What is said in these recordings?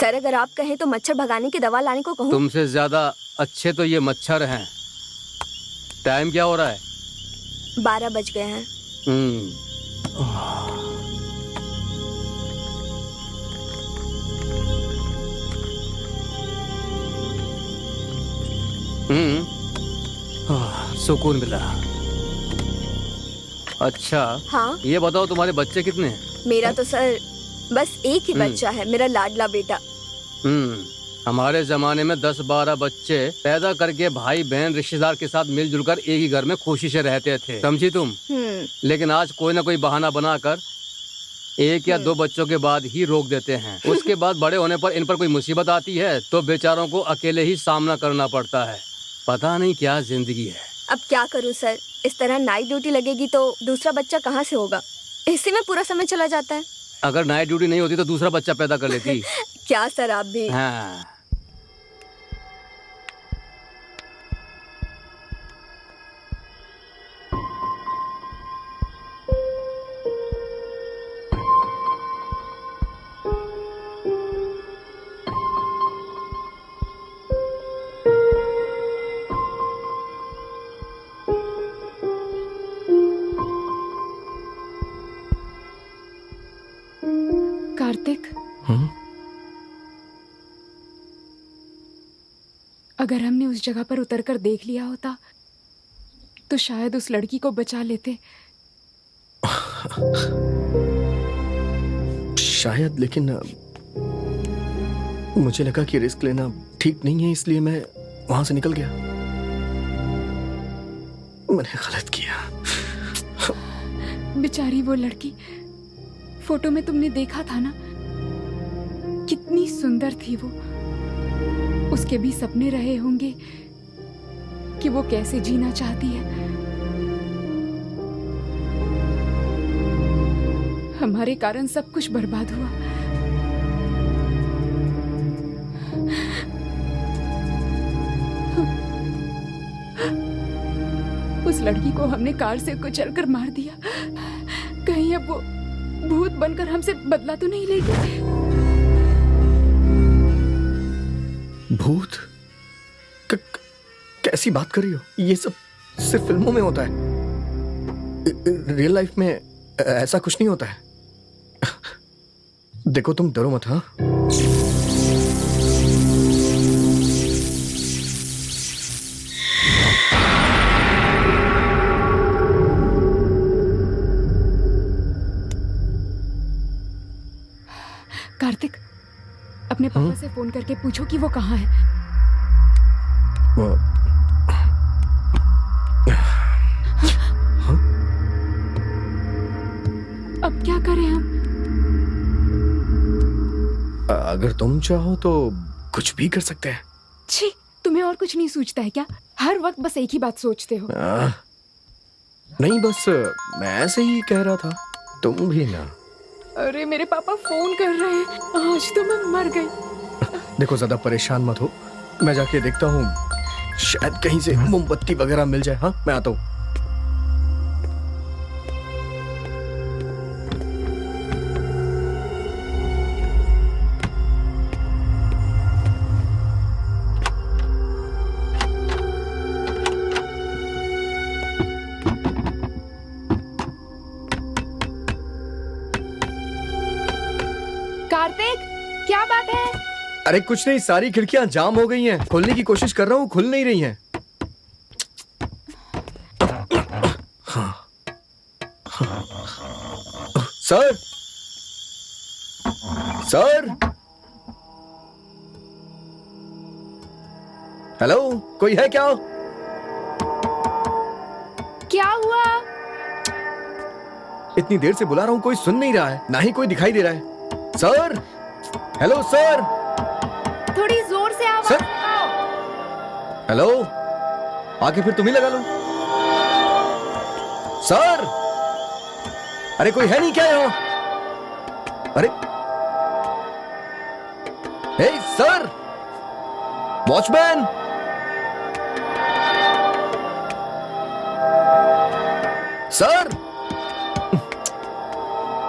Sir अगर आप कहें तो मच्छर भगाने की दवा लाने को कहूँ? तुमसे ज्यादा अच्छे तो ये मच्छर हैं। टाइम क्या हो रहा है? 12 बज गए हैं। सुकून मिला। अच्छा हाँ? ये बताओ तुम्हारे बच्चे कितने हैं? मेरा तो सर बस एक ही बच्चा है, मेरा लाडला बेटा। हमारे जमाने में 10-12 बच्चे पैदा करके भाई बहन रिश्तेदार के साथ मिलजुल कर एक ही घर में खुशी से रहते थे, समझी तुम? लेकिन आज कोई ना कोई बहाना बनाकर 1 या 2 बच्चों के बाद ही रोक देते हैं। उसके बाद बड़े होने पर इन पर कोई मुसीबत आती है तो बेचारों को अकेले ही सामना करना पड़ता है। पता नहीं क्या जिंदगी है। अब क्या करूं सर, इस तरह नाइट ड्यूटी लगेगी तो दूसरा बच्चा कहाँ से होगा? इसी में पूरा समय चला जाता है। अगर नाइट ड्यूटी नहीं होती तो दूसरा बच्चा पैदा कर लेती। क्या सर आप भी। हाँ। कार्तिक, अगर हमने उस जगह पर उतरकर देख लिया होता तो शायद उस लड़की को बचा लेते। शायद, लेकिन मुझे लगा कि रिस्क लेना ठीक नहीं है, इसलिए मैं वहां से निकल गया। मैंने गलत किया। बेचारी वो लड़की, फोटो में तुमने देखा था ना, कितनी सुंदर थी वो। उसके भी सपने रहे होंगे कि वो कैसे जीना चाहती है। हमारे कारण सब कुछ बर्बाद हुआ। उस लड़की को हमने कार से कुचलकर मार दिया। कहीं अब वो भूत बनकर हमसे बदला तो नहीं लेगी? भूत? कैसी बात कर रही हो? ये सब सिर्फ फिल्मों में होता है। रियल लाइफ में ऐसा कुछ नहीं होता है। देखो तुम डरो मत। हाँ, कार्तिक, अपने पापा से फोन करके पूछो कि वो कहाँ है। अब क्या करें हम? अगर तुम चाहो तो कुछ भी कर सकते हैं। छी, तुम्हें और कुछ नहीं सूझता है क्या? हर वक्त बस एक ही बात सोचते हो। नहीं, बस मैं ऐसे ही कह रहा था। तुम भी ना। अरे मेरे पापा फोन कर रहे हैं। आज तो मैं मर गई। देखो, ज्यादा परेशान मत हो, मैं जाके देखता हूँ, शायद कहीं से मोमबत्ती वगैरह मिल जाए। हाँ, मैं आता हूँ। कार्तिक, क्या बात है? अरे कुछ नहीं, सारी खिड़कियां जाम हो गई हैं। खोलने की कोशिश कर रहा हूँ, खुल नहीं रही हैं। सर, सर, हेलो, कोई है क्या? क्या हुआ? इतनी देर से बुला रहा हूँ, कोई सुन नहीं रहा है, ना ही कोई दिखाई दे रहा है। सर, हेलो सर, थोड़ी जोर से आवाज सर, लगाओ। हेलो, आके फिर तुम ही लगा लो। सर, अरे कोई है नहीं क्या यहाँ? अरे, हे सर, वॉचमैन, सर,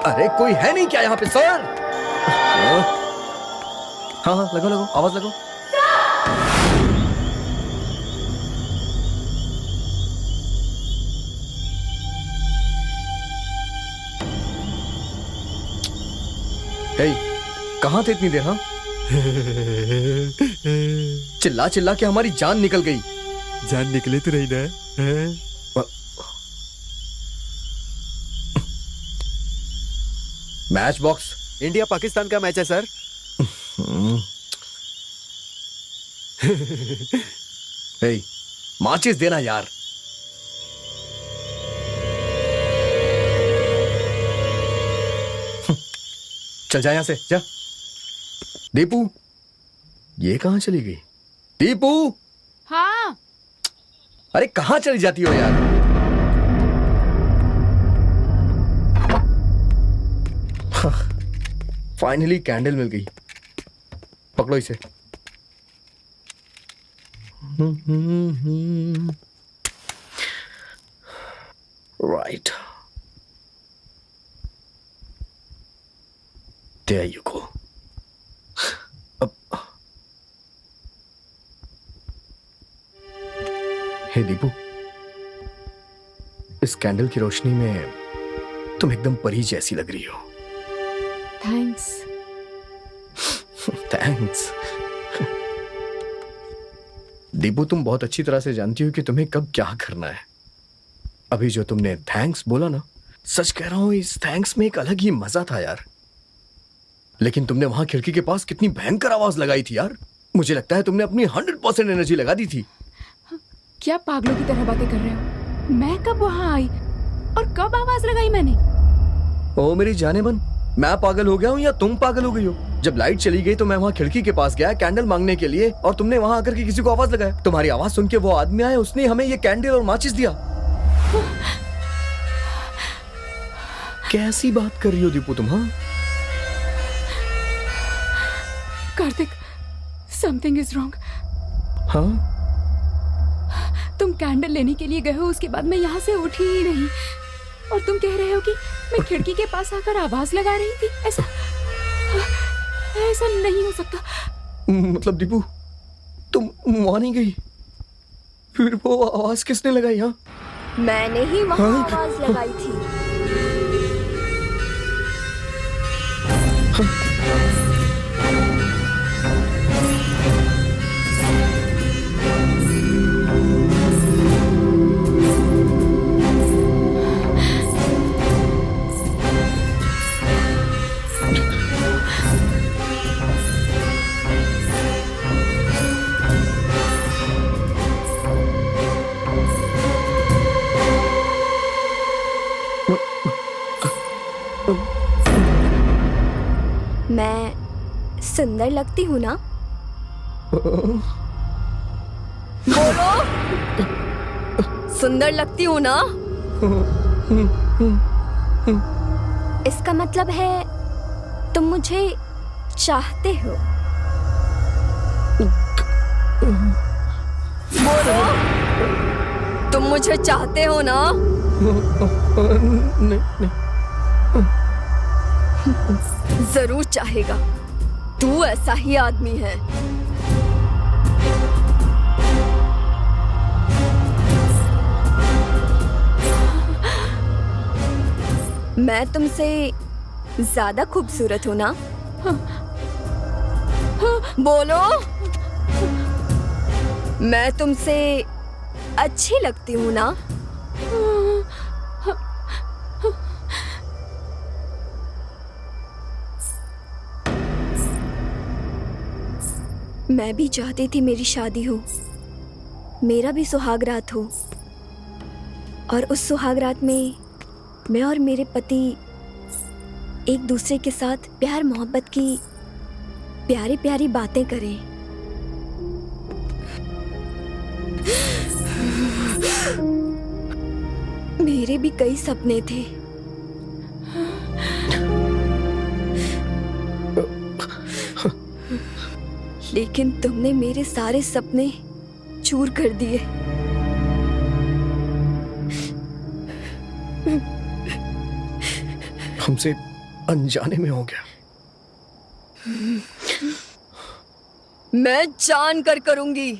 अरे कोई है नहीं क्या यहाँ पे? सर, हाँ हाँ, लगाओ लगाओ, आवाज लगाओ। हे, कहाँ थे इतनी देर? हाँ, चिल्ला चिल्ला के हमारी जान निकल गई। जान निकले तो रही ना। Match box. इंडिया पाकिस्तान का मैच है सर। हे, माचिस देना यार। चल जा यहां से, जा। दीपू, ये कहां चली गई? दीपू, हाँ। अरे कहां चली जाती हो यार? फाइनली कैंडल मिल गई, पकड़ो इसे। Right, there you go. Hey Deepu, इस कैंडल की रोशनी में तुम एकदम परी जैसी लग रही हो। थैंक्स। थैंक्स। दीपू, तुम बहुत अच्छी तरह से जानती हो कि तुम्हें कब क्या करना है। अभी जो तुमने थैंक्स बोला ना, सच कह रहा हूं, इस थैंक्स में एक अलग ही मजा था यार। लेकिन तुमने वहां खिड़की के पास कितनी भयंकर आवाज लगाई थी यार। मुझे लगता है तुमने अपनी 100% एनर्जी लगा दी थी। क्या पागलों की तरह बातें कर रहे हो? मैं कब वहां आई और कब आवाज लगाई मैंने? ओ मेरी जाने मन, मैं पागल हो गया हूँ या तुम पागल हो गई हो? जब लाइट चली गई तो मैं वहाँ खिड़की के पास गया कैंडल मांगने के लिए, और तुमने वहाँ आकर के किसी को आवाज लगाया। तुम्हारी आवाज सुन के वो आदमी आया, उसने हमें ये कैंडल और माचिस दिया। कैसी बात कर रही हो दीपू तुम? हाँ कार्तिक, समथिंग इज रॉन्ग। हाँ, तुम कैंडल लेने के लिए गए हो, उसके बाद मैं यहाँ से उठी ही नहीं, और तुम कह रहे हो कि मैं खिड़की के पास आकर आवाज लगा रही थी। ऐसा नहीं हो सकता। मतलब दीपू, तुम वहां नहीं गई? फिर वो आवाज किसने लगाई? हाँ, मैंने ही वहां आवाज लगाई थी। मैं सुंदर लगती हूँ ना? बोलो, सुंदर लगती हूँ ना? इसका मतलब है तुम मुझे चाहते हो। बोलो, तुम मुझे चाहते हो ना? नहीं। जरूर चाहेगा, तू ऐसा ही आदमी है। मैं तुमसे ज्यादा खूबसूरत हूं ना? बोलो, मैं तुमसे अच्छी लगती हूं ना? मैं भी चाहती थी मेरी शादी हो, मेरा भी सुहाग रात हो, और उस सुहाग रात में मैं और मेरे पति एक दूसरे के साथ प्यार मोहब्बत की प्यारी प्यारी बातें करें। मेरे भी कई सपने थे, लेकिन तुमने मेरे सारे सपने चूर कर दिए। हमसे अनजाने में हो गया। मैं जान कर करूंगी।